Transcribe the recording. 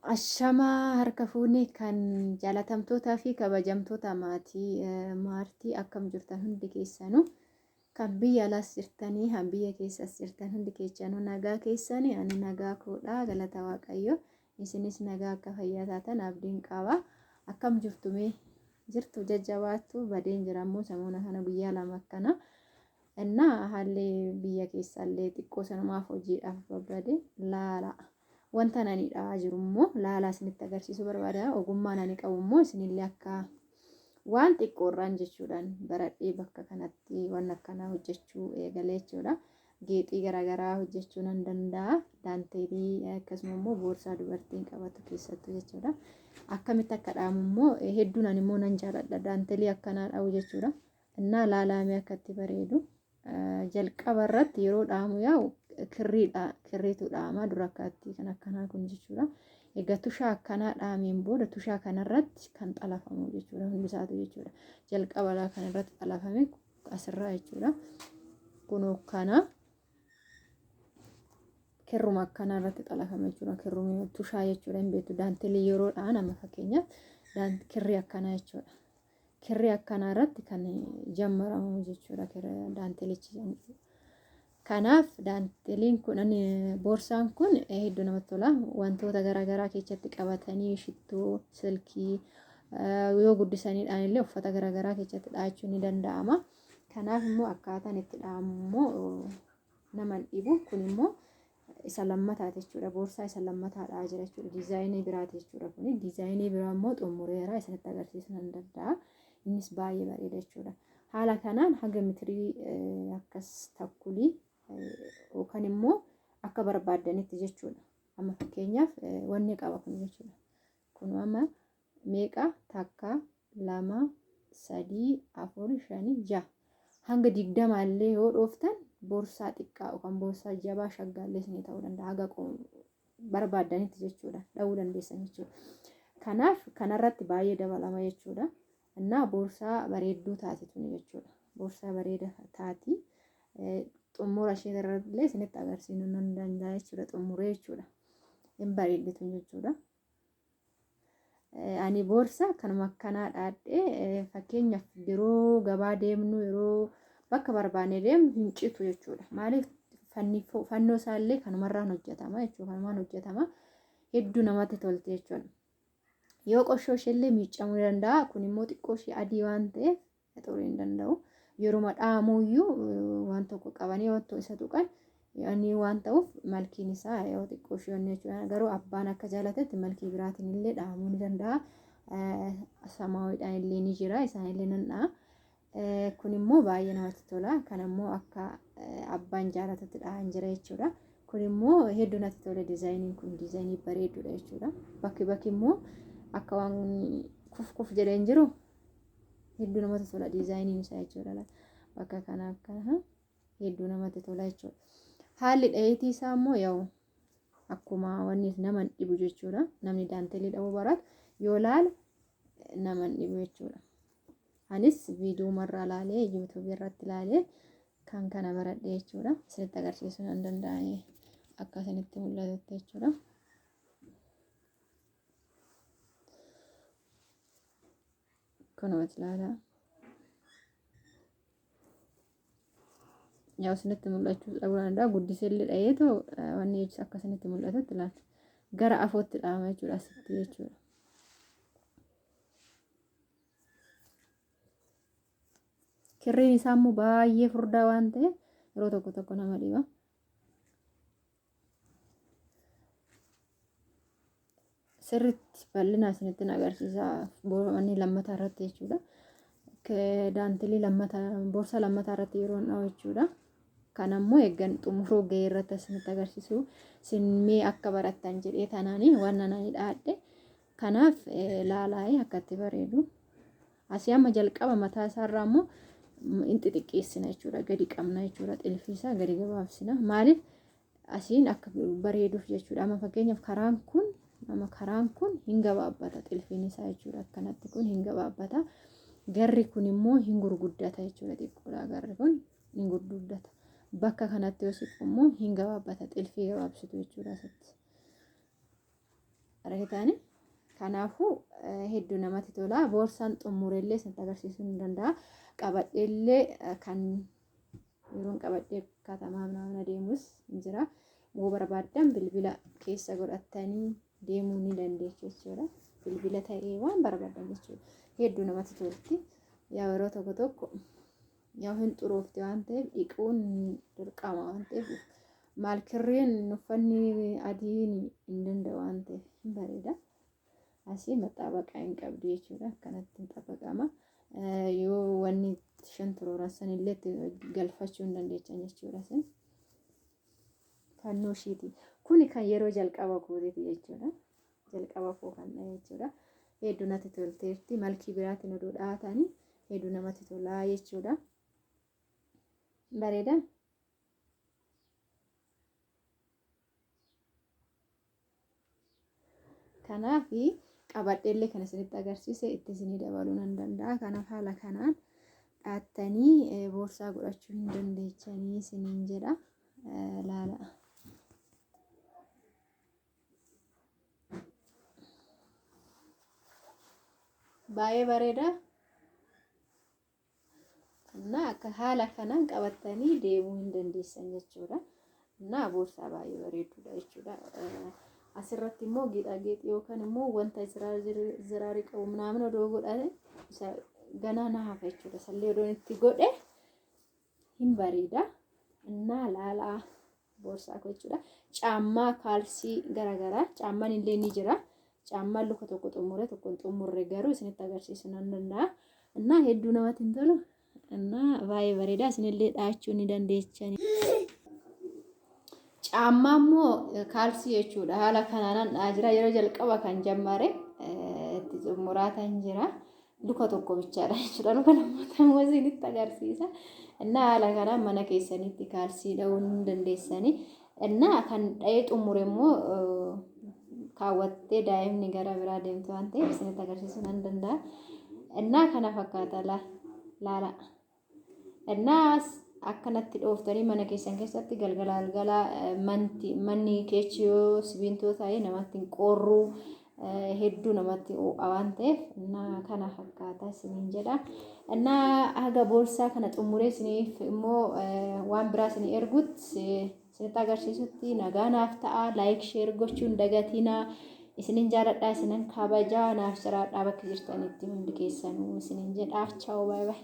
Ashamaa harka fuunee kan jaalatamtootaa fi kabajamtoota maartii akkam jirtan hundi keessanuu kan biyya alaas jirtanii kan biyya keessas jirtan hundi keessanuu nagaa keessanii ani nagaa koodhaa galata waaqayyo isinis nagaa akka fayyaa taatan abdiin qaba akkam jirtu jajjabaattu badeen jirammoo samuuna kana guyyaa lama akkana እና haalli biyya keessallee xiqqoo sanumaaf hojiidhaaf babbade laala wanta nani dhaa jirummoo laalaa isinitti agarsiisuu barbaada ogummaan ani qabummoo isinillee akka waan xiqqoorraan jechuudhaan baradhee bakka kanatti waan akkanaa hojjechuu eegalee jechuudha geexii garaagaraa hojjechuu nan danda'a daanteelii akkasuma immoo boorsaa dubartiin qabatu keessattuu jechuudha akkamitti akka dhaamummoo hedduun ani immoo nan jaaladha daanteelii akkanaa dhaa'u jechuudha እና laalaamee akkatti bareedu jalqaba irratti yeroo dhaamu yaa'u kirriitu dhaama dura akkaatti kan akkanaa kun jechuudha egaa tushaa akkanaa dhaameen booda tushaa kanarratti kan xalafamu jechuudha hundisaatu jechuudha jalqaba kan irratti xalafame asirraa jechuudha kun kana kirruma akkanaa irratti xalafame jechuudha kirruma tushaa jechuudha hin beektu daanteelii yeroo dhaan amma fakkeenyaaf kirrii akkanaa jechuudha kirrii akkanaa irratti kan jammaramu jechuudha daanteelichi kanaaf daanteeliin kun boorsaan kun hedduu namatti tola wantoota garaagaraa keessatti qabatanii shittoo silkii yoo guddisaniidhaan illee uffata garaagaraa keessatti dhaachuu ni danda'ama kanaaf immoo akkaataan itti dhaamu immoo nama dhibu kun immoo isa lammataati jechuudha boorsaa isa lammataadhaa jira jechuudha diizaayinii biraati jechuudha kun diizaayinii biraa immoo xumureera isinitti agarsiisuu nan danda'a innis baay'ee bareeda jechuudha haala kanaan haga mitirii akkas takkulii yookaan immoo akka barbaaddanitti jechuudha amma fakkeenyaaf wanni qaba kun jechuudha kun amma meeqa takka 2 3 4 5 6 hanga 20 illee yoo dhooftan boorsaa xiqqaa yookaan boorsaa jabaa shaggaallee isin ta'uu danda'a haga barbaaddanitti jechuudha dha'uu dandeessan jechuudha kanaaf kanarratti baay'ee dabalama jechuudha እና ቦርሳ bareedduu taati tuni jechuudha boorsaa bareeda taati xumura ishee irratti isinitti agarsiisuu nan danda'a jechuudha xumuree jechuudha hin bareedditu jechuudha ani boorsaa kanuma akkanaa dhaadhee fakkeenyaaf yeroo gabaa deemnu yeroo bakka barbaanne deemnu hin citu jechuudha maaliif fannoo isaallee kanumarraan hojjetama jechuudha kanumaan hojjetama hedduu namatti tolti jechuudha yoo qoshoo ishee miicamuu danda'a kun immoo xiqqoo ishee adii waan ta'eef xuruu hin danda'u yeroo madhaamuyyuu waan tokko qabanii yoo isa tuqan ani waan ta'uuf malkiin isaa yoo xiqqoo ishee jechuudha garuu abbaan akka jaalatetti malkii biraatiin illee dhaamuu ni danda'a samaawiidhaan illee ni jira isaan illee nan dha'a kun immoo baay'ee namatti tola kan immoo akka abbaan jaalatetti dhahan jira jechuudha kun immoo hedduu natti tola diizaayiniin kun diizaayinii bareedduudha jechuudha bakki immoo akka waan kuf jedheen jiru hedduu namatti tola diizaayiniin isaa jechuudha bakka kana akka hedduu namatti tola jechuudha haalli dhahiitii isaa immoo yaa'u akkuma wanni nama dhibu jechuudha namni daanteelii dha'uu baratu yoo laala nama dhibu jechuudha anis viidiyoo marraa laalee yuutuubii irratti laalee kan kana baradhe jechuudha isinitti agarsiisuu nan danda'a akka isinitti mul'atutti jechuudha kanumatti laala yaa isinitti mul'achuu dhabuu danda'a guddiseellee dhaheetoo wanni jechuudha akka isinitti mul'atutti laala gara afootti dhaama jechuudha asitti jechuudha kirriin isaa immoo baay'ee furdaa waan ta'eef yeroo tokko nama dhiba sirriitti bal'ina isinitti agarsiisa wanni lammataa irratti jechuudha daanteelii boorsaa lammataa irratti yeroo dha'u jechuudha kan ammoo eeggan xumuroo ga'ee irratti isinitti agarsiisu sinmee akka barattan jedhee tanaanii waan nanaanii dhaadhe kanaaf laalaa'ee akkatti bareedu asii amma jalqaba mataa isaarraa immoo inti xiqqeessina jechuudha gadi qabna jechuudha xilfii isaa gadi gabaabsina maaliif asiin akka bareeduuf jechuudha amma fakkeenyaaf karaan kun hin gabaabbata xilfiin isaa jechuudha akkanatti kun hin gabaabbata garri kun immoo hin gurguddata jechuudha xiqqoodha garri kun hin gurguddata bakka kanatti yoo siqu immoo hin gabaabbata xilfii gabaabsitu jechuudha asitti argitani kanaafuu hedduu namatti tola boorsaan xumurellee san agarsiisuu ni danda'a qabadheellee kan yeroon qabadhee katamaa mana deemus jira moo barbaadan bilbila keessa godhatanii deemuu ni dandeessu jechuudha bilbila ta'ee waan barbaadan jechuudha hedduu namatti tolti yaa yeroo tokko yaa hin xuroofte waan ta'eef dhiquun dirqama waan ta'eef maal kirreen uffanni adiin hin danda'u waan ta'eef bareeda asii maxxabaqa hin qabdu jechuudha kanatti maxxabaqama yoo wanni shan turuura sanillee galfachuu hin dandeechan jechuudha sen fannoo shiiti kuni kan yeroo jalqaba gooteeti jechuudha jalqaba koo kan jechuudha hedduu natti tolteerti malkii biraatiin oduu dhaatanii hedduu namatti tolaa jechuudha bareeda kanaafi qabadheellee kana isinitti agarsiise itti isinii dabaluu nan danda'a kanaaf haala kanaan dhaattanii boorsaa godhachuu hin dandeechanii isiniin jedha laala baay'ee bareeda እና haala kanaan qabattanii deemuu hin dandeessan jechuudha እና boorsaa baay'ee bareedudha jechuudha asirratti immoo geexaageexii yookaan immoo wanta ziraarii qabu ምናምን odoo godhate ganaa na hafa jechuudha sallee odoo itti godhe hin bareeda እና laala boorsaa ko jechuudha caammaa kaalsii garagaraa caammaan illee ni jira caammaan luka tokko xumure tokko xumurre garuu isinitti agarsiisuu nan danda'a እና hedduu namatti tolu እና baay'ee bareeda isinillee dhaachuu ni dandeechani caammaammoo kaalsii jechuudha haala kanaan jira yeroo jalqaba kan jammare itti xumuraatan jira luka tokko bichaadha jechuudha luka lammataa isinitti agarsiisa እና haala kanaan mana keessanitti kaalsii dha'uu ni dandeessani እና kan dha'ee xumure immoo kaawwattee daa'imni gara biraa deemtu waan ta'eef isinitti agarsiisuu nan danda'a እና kana fakkaata laala እና akkanatti dhooftanii mana keessan keessatti galgala manni keechiyoo sibiintoo ta'ee namatti hin qorru hedduu namatti waan ta'eef እና kana fakkaata isiniin jedha እና haga boorsaa kana xumuree isiniif immoo waan biraa isinii ergutti isinitti agarsiisutti nagaa naaf ta'a laayik sheer gochuun dagatina isiniin jaaladha isinin kabajaa naaf jiraadhaa bakka jirtanitti hundi keessanuu isiniin jedha ciao bye bye